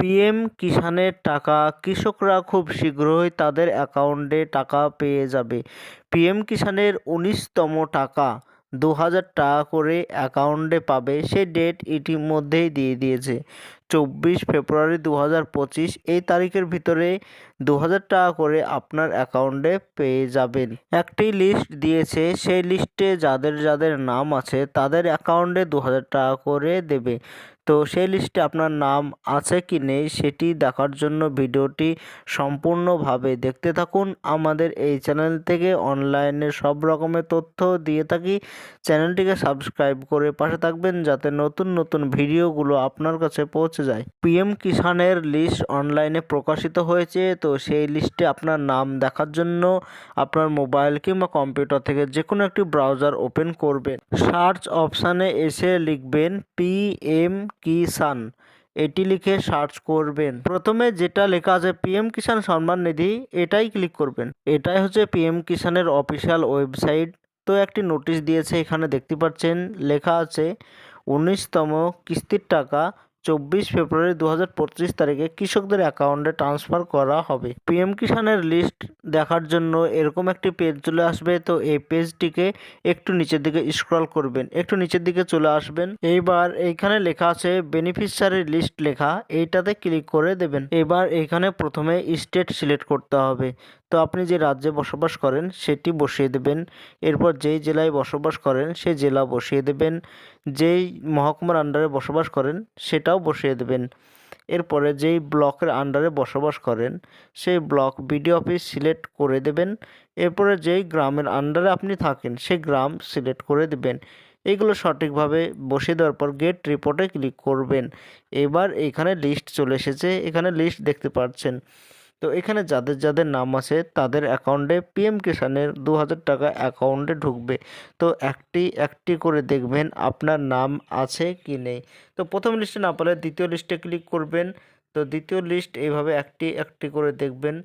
PM কিষানের টাকা কৃষকরা খুব শীঘ্রই তাদের অ্যাকাউন্টে টাকা পেয়ে যাবে। পিএম কিষানের ১৯তম টাকা ২,০০০ টাকা করে অ্যাকাউন্টে পাবে, সেই ডেট ইতিমধ্যেই দিয়ে দিয়েছে। ২৪ ফেব্রুয়ারি ২০২৫ এই তারিখের ভিতরে ২,০০০ টাকা করে আপনার অ্যাকাউন্টে পেয়ে যাবেন। একটি লিস্ট দিয়েছে, সেই লিস্টে যাদের যাদের নাম আছে তাদের অ্যাকাউন্টে ২,০০০ টাকা করে দেবে। তো সেই লিস্টে আপনার নাম আছে কি নেই সেটি দেখার জন্য ভিডিওটি সম্পূর্ণভাবে দেখতে থাকুন। আমাদের এই চ্যানেল থেকে অনলাইনে সব রকমের তথ্য দিয়ে থাকি। চ্যানেলটিকে সাবস্ক্রাইব করে পাশে থাকবেন যাতে নতুন নতুন ভিডিওগুলো আপনার কাছে পৌঁছে যায়। পিএম কিষানের লিস্ট অনলাইনে প্রকাশিত হয়েছে, তো সেই লিস্টে আপনার নাম দেখার জন্য আপনার মোবাইল কিংবা কম্পিউটার থেকে যে কোনো একটি ব্রাউজার ওপেন করবেন। সার্চ অপশানে এসে লিখবেন পিএম কিষান, এটি লিখে সার্চ করবেন। প্রথমে যেটা লেখা আছে পিএম কিষান সম্মান নিধি, এটাই ক্লিক করবেন। এটাই হচ্ছে পিএম কিষানের অফিসিয়াল ওয়েবসাইট। তো একটি নোটিশ দিয়েছে, এখানে দেখতে পাচ্ছেন লেখা আছে ১৯তম কিস্তির টাকা ২৪ ফেব্রুয়ারি ২০২৫ তারিখে কৃষকদের অ্যাকাউন্টে ট্রান্সফার করা হবে। পিএম কিষানের লিস্ট দেখার জন্য এরকম একটি পেজ চলে আসবে। তো এই পেজটিকে একটু নিচের দিকে স্ক্রল করবেন, একটু নিচের দিকে চলে আসবেন। এইবার এইখানে লেখা আছে বেনিফিশিয়ারি লিস্ট লেখা, এইটাতে ক্লিক করে দেবেন। এবার এইখানে প্রথমে স্টেট সিলেক্ট করতে হবে। তো আপনি যে রাজ্যে বসবাস করেন সেটি বসিয়ে দেবেন। এরপর যেই জেলায় বসবাস করেন সেই জেলা বসিয়ে দেবেন। যেই মহকুমার আন্ডারে বসবাস করেন সেটাও বসিয়ে দেবেন। এরপরে যেই ব্লকের আন্ডারে বসবাস করেন সেই ব্লক বিডিও অফিস সিলেক্ট করে দেবেন। এরপরে যেই গ্রামের আন্ডারে আপনি থাকেন সেই গ্রাম সিলেক্ট করে দেবেন। এইগুলো সঠিকভাবে বসিয়ে দেওয়ার পর গেট রিপোর্টে ক্লিক করবেন। এবার এখানে লিস্ট চলে এসেছে, এখানে লিস্ট দেখতে পাচ্ছেন। তো এখানে যাদের যাদের নাম আছে তাদের অ্যাকাউন্টে পিএম কিষানের ২,০০০ টাকা অ্যাকাউন্টে ঢুকবে। তো একটি একটি করে দেখবেন আপনার নাম আছে কি নেই। তো প্রথম লিস্টে না পেলে দ্বিতীয় লিস্টে ক্লিক করবেন। তো দ্বিতীয় লিস্ট এইভাবে একটি একটি করে দেখবেন।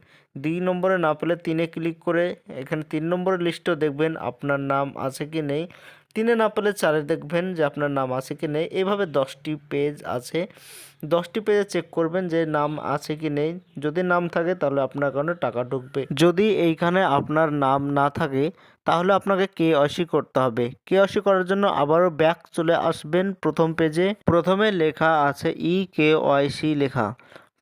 ২ নম্বরে না পেলে ৩-এ ক্লিক করে এখানে ৩ নম্বরের লিস্টেও দেখবেন আপনার নাম আছে কি নেই। ৩-এ না পেলে ৪-এ দেখবেন যে আপনার নাম আছে কি নেই। এইভাবে 10টি পেজ আছে, 10টি পেজে চেক করবেন যে নাম আছে কি নেই। যদি নাম থাকে তাহলে আপনার অ্যাকাউন্টে টাকা ঢুকবে। যদি এইখানে আপনার নাম না থাকে তাহলে আপনাকে কেওয়াইসি করতে হবে। কেওয়াইসি করার জন্য আবারও ব্যাক চলে আসবেন। প্রথম পেজে প্রথমে লেখা আছে কেওয়াইসি লেখা,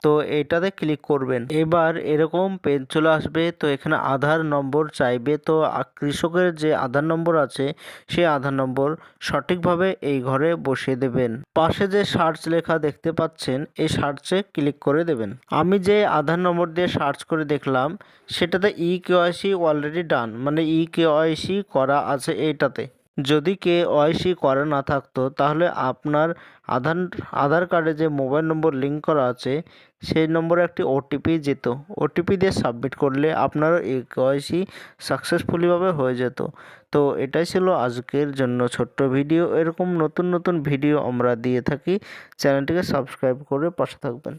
তো এইটাতে ক্লিক করবেন। এবার এরকম পেজ চলে আসবে। তো এখানে আধার নম্বর চাইবে। তো কৃষকের যে আধার নম্বর আছে সেই আধার নম্বর সঠিকভাবে এই ঘরে বসিয়ে দেবেন। পাশে যে সার্চ লেখা দেখতে পাচ্ছেন এই সার্চে ক্লিক করে দেবেন। আমি যে আধার নম্বর দিয়ে সার্চ করে দেখলাম সেটাতে কেওয়াইসি অলরেডি ডান, মানে কেওয়াইসি করা আছে এইটাতে। যদি কেওয়াইসি করা না থাকতো তাহলে আপনার আধার কার্ডে যে মোবাইল নম্বর লিঙ্ক করা আছে সেই নম্বরে একটি ওটিপি যেত। ওটিপি দিয়ে সাবমিট করলে আপনার কেওয়াইসি সাকসেসফুলিভাবে হয়ে যেত। তো এটাই ছিল আজকের জন্য ছোট্ট ভিডিও। এরকম নতুন নতুন ভিডিও আমরা দিয়ে থাকি, চ্যানেলটিকে সাবস্ক্রাইব করে পাশে থাকবেন।